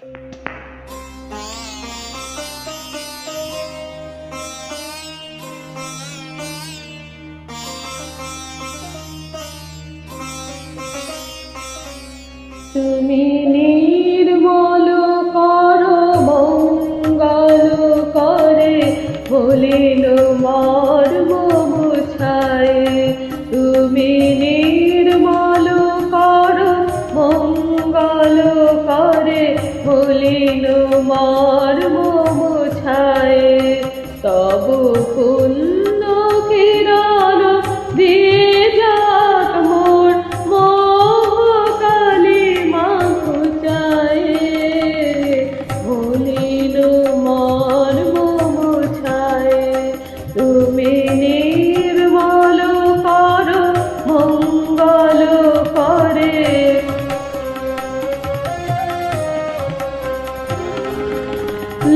তুমি নির্মল করো মঙ্গল করে বলিল মর্ম বুঝায়। তুমি নির্মল করো মঙ্গল করে বলিল মর্ম বুঝায়। তব পুণ্য কিরণ দিয়ে যাক মোর মোহকালী মাখু চায়। বলিল মর্ম বুঝায়। তুমি নির্মল করো মঙ্গল করে।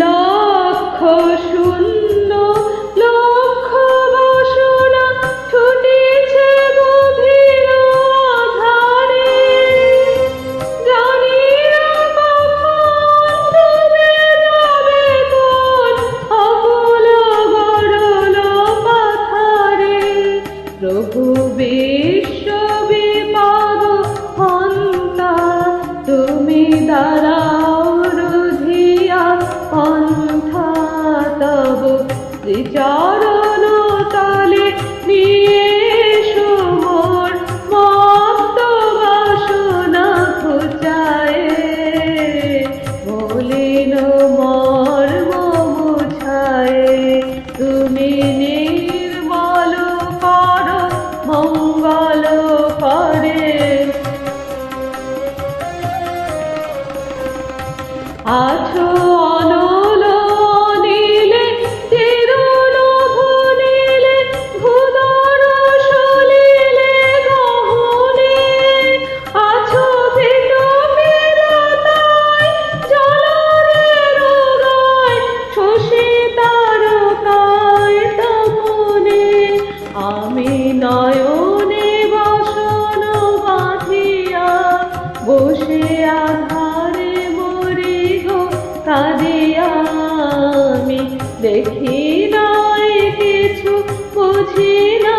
লক্ষ শূন্য লক্ষ বাসনা ছুটিছে গভীর আধারে। জানি না কখন ডুবে যাবে কোন অকুল গরল পাথারে। প্রভু বিশ্ব বিপদ হন্তা তুমি দাঁড়াও রুধিয়া পন্থা। তব শ্রীচরণ তলে নিয়ে এসো মোর মত্ত বাসনা ঘুচায়। বলিল মর্ম বুঝায়। তুমি নির্মল করো মঙ্গল করে। আছো অনল নীলে চিরনভ নীলে ঘুদর সলিলে গহনে। আছো ভীত বিরতায় জলদের গায় শশী তারকায় তপনে। আমি নয়নে বাসন বাঁধিয়া বসে আধারে মরি গো কাঁদিয়া। আমি দেখি নাই কিছু বুঝি না